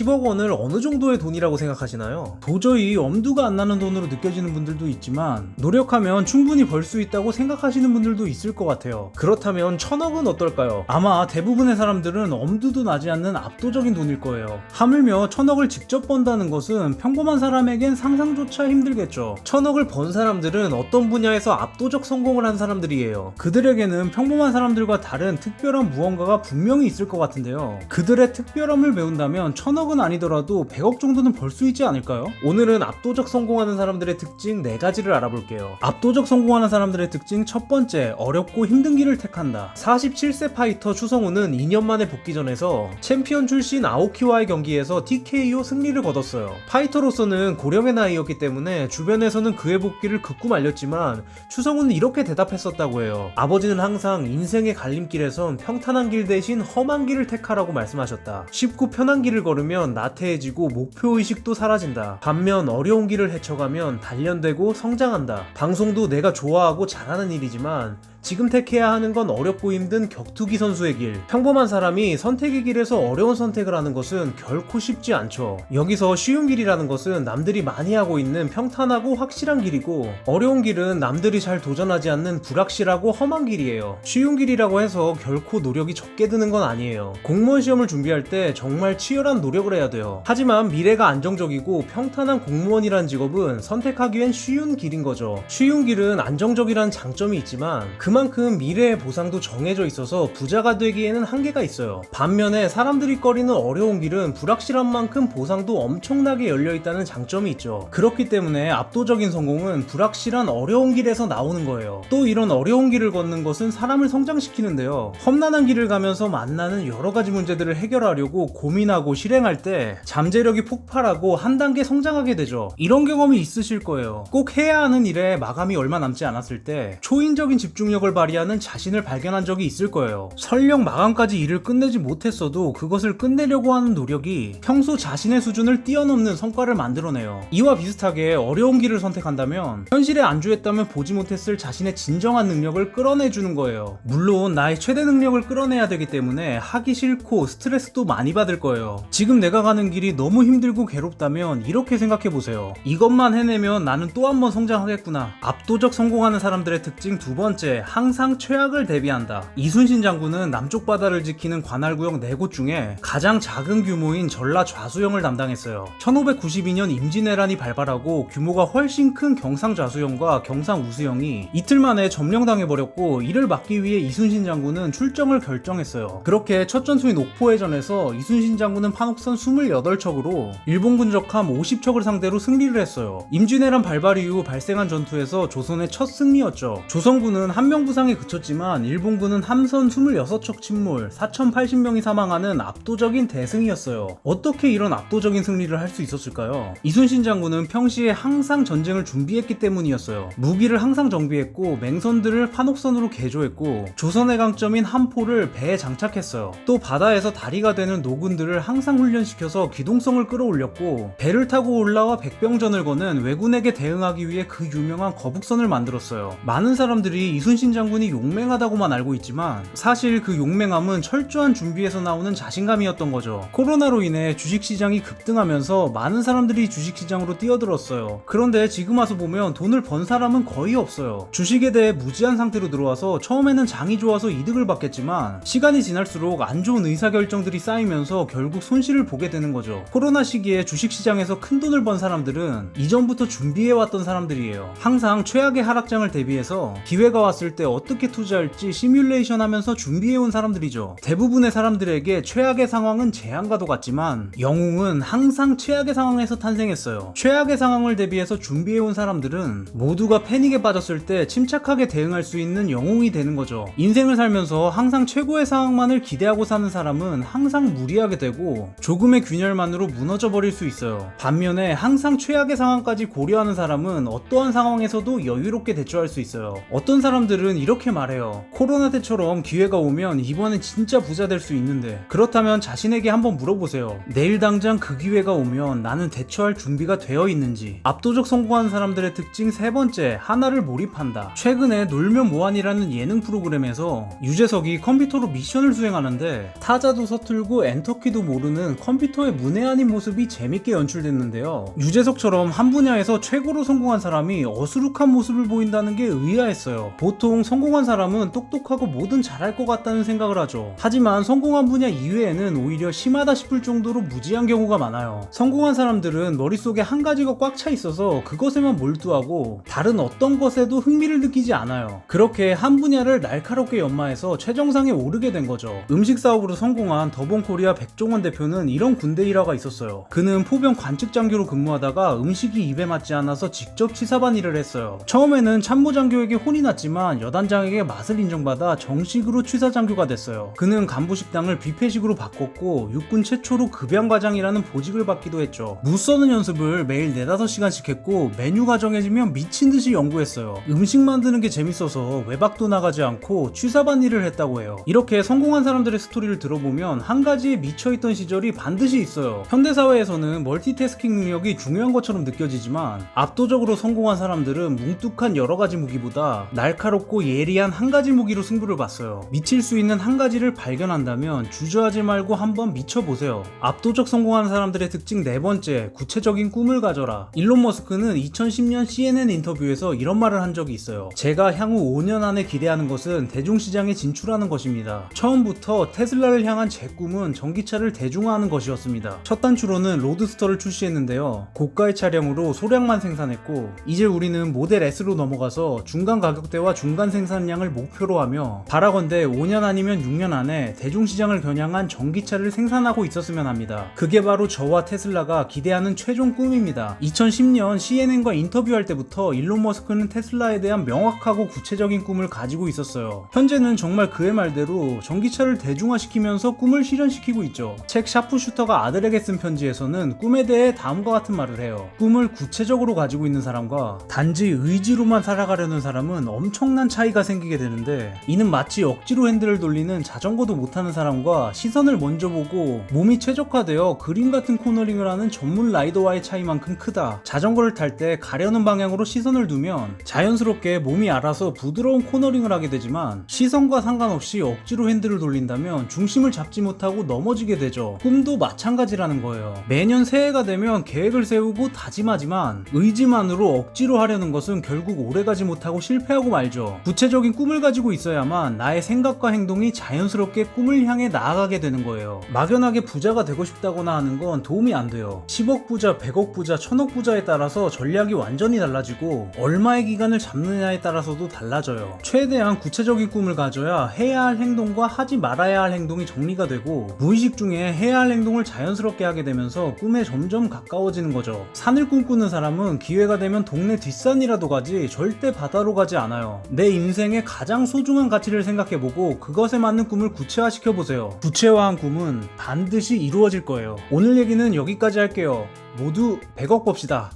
10억 원을 어느 정도의 돈이라고 생각하시나요? 도저히 엄두가 안 나는 돈으로 느껴지는 분들도 있지만 노력하면 충분히 벌 수 있다고 생각하시는 분들도 있을 것 같아요. 그렇다면 1000억은 어떨까요? 아마 대부분의 사람들은 엄두도 나지 않는 압도적인 돈일 거예요. 하물며 1000억을 직접 번다는 것은 평범한 사람에겐 상상조차 힘들겠죠. 1000억을 번 사람들은 어떤 분야에서 압도적 성공을 한 사람들이에요. 그들에게는 평범한 사람들과 다른 특별한 무언가가 분명히 있을 것 같은데요. 그들의 특별함을 배운다면 1000억은 아니더라도 100억 정도는 벌 수 있지 않을까요? 오늘은 압도적 성공하는 사람들의 특징 4가지를 알아볼게요. 압도적 성공하는 사람들의 특징 첫 번째, 어렵고 힘든 길을 택한다. 47세 파이터 추성훈은 2년 만에 복귀전에서 챔피언 출신 아오키와의 경기에서 TKO 승리를 거뒀어요. 파이터로서는 고령의 나이였기 때문에 주변에서는 그의 복귀를 극구 말렸지만 추성훈은 이렇게 대답했었다고 해요. 아버지는 항상 인생의 갈림길에선 평탄한 길 대신 험한 길을 택하라고 말씀하셨다. 쉽고 편한 길을 걸으면 나태해지고 목표의식도 사라진다. 반면 어려운 길을 헤쳐가면 단련되고 성장한다. 방송도 내가 좋아하고 잘하는 일이지만 지금 택해야 하는 건 어렵고 힘든 격투기 선수의 길. 평범한 사람이 선택의 길에서 어려운 선택을 하는 것은 결코 쉽지 않죠. 여기서 쉬운 길이라는 것은 남들이 많이 하고 있는 평탄하고 확실한 길이고, 어려운 길은 남들이 잘 도전하지 않는 불확실하고 험한 길이에요. 쉬운 길이라고 해서 결코 노력이 적게 드는 건 아니에요. 공무원 시험을 준비할 때 정말 치열한 노력을 해야 돼요. 하지만 미래가 안정적이고 평탄한 공무원이란 직업은 선택하기엔 쉬운 길인 거죠. 쉬운 길은 안정적이라는 장점이 있지만 그만큼 미래의 보상도 정해져 있어서 부자가 되기에는 한계가 있어요. 반면에 사람들이 꺼리는 어려운 길은 불확실한 만큼 보상도 엄청나게 열려있다는 장점이 있죠. 그렇기 때문에 압도적인 성공은 불확실한 어려운 길에서 나오는 거예요. 또 이런 어려운 길을 걷는 것은 사람을 성장시키는데요. 험난한 길을 가면서 만나는 여러가지 문제들을 해결하려고 고민하고 실행할 때 잠재력이 폭발하고 한 단계 성장하게 되죠. 이런 경험이 있으실 거예요. 꼭 해야 하는 일에 마감이 얼마 남지 않았을 때 초인적인 집중력을 발휘하는 자신을 발견한 적이 있을 거예요. 설령 마감까지 일을 끝내지 못했어도 그것을 끝내려고 하는 노력이 평소 자신의 수준을 뛰어넘는 성과를 만들어내요. 이와 비슷하게 어려운 길을 선택한다면 현실에 안주했다면 보지 못했을 자신의 진정한 능력을 끌어내주는 거예요. 물론 나의 최대 능력을 끌어내야 되기 때문에 하기 싫고 스트레스도 많이 받을 거예요. 지금 내가 가는 길이 너무 힘들고 괴롭다면 이렇게 생각해보세요. 이것만 해내면 나는 또 한 번 성장하겠구나. 압도적 성공하는 사람들의 특징 두 번째, 항상 최악을 대비한다. 이순신 장군은 남쪽 바다를 지키는 관할구역 4곳 중에 가장 작은 규모인 전라 좌수영을 담당했어요. 1592년 임진왜란이 발발하고 규모가 훨씬 큰 경상 좌수영과 경상 우수영이 이틀 만에 점령당해버렸고, 이를 막기 위해 이순신 장군은 출정을 결정했어요. 그렇게 첫 전투인 옥포해전에서 이순신 장군은 판옥선 28척으로 일본군 적함 50척을 상대로 승리를 했어요. 임진왜란 발발 이후 발생한 전투에서 조선의 첫 승리였죠. 조선군은 한명 부상에 그쳤지만 일본군은 함선 26척 침몰, 4080명이 사망하는 압도적인 대승이었어요. 어떻게 이런 압도적인 승리를 할 수 있었을까요? 이순신 장군은 평시에 항상 전쟁을 준비했기 때문이었어요. 무기를 항상 정비했고 맹선들을 판옥선으로 개조했고 조선의 강점인 함포를 배에 장착했어요. 또 바다에서 다리가 되는 노군들을 항상 훈련시켜서 기동성을 끌어올렸고, 배를 타고 올라와 백병전을 거는 왜군에게 대응하기 위해 그 유명한 거북선을 만들었어요. 많은 사람들이 이순신 장군이 용맹하다고만 알고 있지만 사실 그 용맹함은 철저한 준비에서 나오는 자신감이었던 거죠. 코로나로 인해 주식시장이 급등하면서 많은 사람들이 주식시장으로 뛰어들었어요. 그런데 지금 와서 보면 돈을 번 사람은 거의 없어요. 주식에 대해 무지한 상태로 들어와서 처음에는 장이 좋아서 이득을 받겠지만 시간이 지날수록 안 좋은 의사결정들이 쌓이면서 결국 손실을 보게 되는 거죠. 코로나 시기에 주식시장에서 큰 돈을 번 사람들은 이전부터 준비해왔던 사람들이에요. 항상 최악의 하락장을 대비해서 기회가 왔을 때 어떻게 투자할지 시뮬레이션 하면서 준비해온 사람들이죠. 대부분의 사람들에게 최악의 상황은 재앙과도 같지만 영웅은 항상 최악의 상황에서 탄생했어요. 최악의 상황을 대비해서 준비해온 사람들은 모두가 패닉에 빠졌을 때 침착하게 대응할 수 있는 영웅이 되는 거죠. 인생을 살면서 항상 최고의 상황만을 기대하고 사는 사람은 항상 무리하게 되고 조금의 균열만으로 무너져 버릴 수 있어요. 반면에 항상 최악의 상황까지 고려하는 사람은 어떠한 상황에서도 여유롭게 대처할 수 있어요. 어떤 사람들은 사람들은 이렇게 말해요. 코로나 때처럼 기회가 오면 이번엔 진짜 부자 될 수 있는데, 그렇다면 자신에게 한번 물어보세요. 내일 당장 그 기회가 오면 나는 대처할 준비가 되어 있는지. 압도적 성공한 사람들의 특징 세 번째, 하나를 몰입한다. 최근에 놀면 뭐하니라는 예능 프로그램에서 유재석이 컴퓨터로 미션을 수행하는데 타자도 서툴고 엔터키도 모르는 컴퓨터의 문외 아닌 모습이 재밌게 연출됐는데요. 유재석처럼 한 분야에서 최고로 성공한 사람이 어수룩한 모습을 보인다는 게 의아했어요. 보통 성공한 사람은 똑똑하고 뭐든 잘할 것 같다는 생각을 하죠. 하지만 성공한 분야 이외에는 오히려 심하다 싶을 정도로 무지한 경우가 많아요. 성공한 사람들은 머릿속에 한 가지가 꽉 차 있어서 그것에만 몰두하고 다른 어떤 것에도 흥미를 느끼지 않아요. 그렇게 한 분야를 날카롭게 연마해서 최정상에 오르게 된 거죠. 음식 사업으로 성공한 더본코리아 백종원 대표는 이런 군대 일화가 있었어요. 그는 포병 관측장교로 근무하다가 음식이 입에 맞지 않아서 직접 취사반 일을 했어요. 처음에는 참모장교에게 혼이 났지만 여단장에게 맛을 인정받아 정식으로 취사장교가 됐어요. 그는 간부식당을 뷔페식으로 바꿨고 육군 최초로 급양과장이라는 보직을 받기도 했죠. 무 써는 연습을 매일 4-5시간씩 했고 메뉴가 정해지면 미친듯이 연구했어요. 음식 만드는 게 재밌어서 외박도 나가지 않고 취사반 일을 했다고 해요. 이렇게 성공한 사람들의 스토리를 들어보면 한 가지에 미쳐있던 시절이 반드시 있어요. 현대사회에서는 멀티태스킹 능력이 중요한 것처럼 느껴지지만 압도적으로 성공한 사람들은 뭉뚝한 여러가지 무기보다 날카롭고 예리한 한 가지 무기로 승부를 봤어요. 미칠 수 있는 한 가지를 발견한다면 주저하지 말고 한번 미쳐보세요. 압도적 성공한 사람들의 특징 네 번째, 구체적인 꿈을 가져라. 일론 머스크는 2010년 CNN 인터뷰에서 이런 말을 한 적이 있어요. 제가 향후 5년 안에 기대하는 것은 대중시장에 진출하는 것입니다. 처음부터 테슬라를 향한 제 꿈은 전기차를 대중화하는 것이었습니다. 첫 단추로는 로드스터를 출시했는데요. 고가의 차량으로 소량만 생산했고 이제 우리는 모델 S로 넘어가서 중간 가격대와 중간 생산량을 목표로 하며 바라건대 5년 아니면 6년 안에 대중시장을 겨냥한 전기차를 생산하고 있었으면 합니다. 그게 바로 저와 테슬라가 기대하는 최종 꿈입니다. 2010년 CNN과 인터뷰할 때부터 일론 머스크는 테슬라에 대한 명확하고 구체적인 꿈을 가지고 있었어요. 현재는 정말 그의 말대로 전기차를 대중화시키면서 꿈을 실현시키고 있죠. 책 샤프슈터가 아들에게 쓴 편지에서는 꿈에 대해 다음과 같은 말을 해요. 꿈을 구체적으로 가지고 있는 사람과 단지 의지로만 살아가려는 사람은 엄청난 차이가 생기게 되는데, 이는 마치 억지로 핸들을 돌리는 자전거도 못하는 사람과 시선을 먼저 보고 몸이 최적화되어 그림 같은 코너링을 하는 전문 라이더와의 차이만큼 크다. 자전거를 탈 때 가려는 방향으로 시선을 두면 자연스럽게 몸이 알아서 부드러운 코너링을 하게 되지만 시선과 상관없이 억지로 핸들을 돌린다면 중심을 잡지 못하고 넘어지게 되죠. 꿈도 마찬가지라는 거예요. 매년 새해가 되면 계획을 세우고 다짐하지만 의지만으로 억지로 하려는 것은 결국 오래가지 못하고 실패하고 말죠. 구체적인 꿈을 가지고 있어야만 나의 생각과 행동이 자연스럽게 꿈을 향해 나아가게 되는 거예요. 막연하게 부자가 되고 싶다거나 하는 건 도움이 안 돼요. 10억 부자, 100억 부자, 1000억 부자에 따라서 전략이 완전히 달라지고 얼마의 기간을 잡느냐에 따라서도 달라져요. 최대한 구체적인 꿈을 가져야 해야 할 행동과 하지 말아야 할 행동이 정리가 되고 무의식 중에 해야 할 행동을 자연스럽게 하게 되면서 꿈에 점점 가까워지는 거죠. 산을 꿈꾸는 사람은 기회가 되면 동네 뒷산이라도 가지 절대 바다로 가지 않아요. 내 인생의 가장 소중한 가치를 생각해보고 그것에 맞는 꿈을 구체화시켜보세요. 구체화한 꿈은 반드시 이루어질 거예요. 오늘 얘기는 여기까지 할게요. 모두 100억 법시다.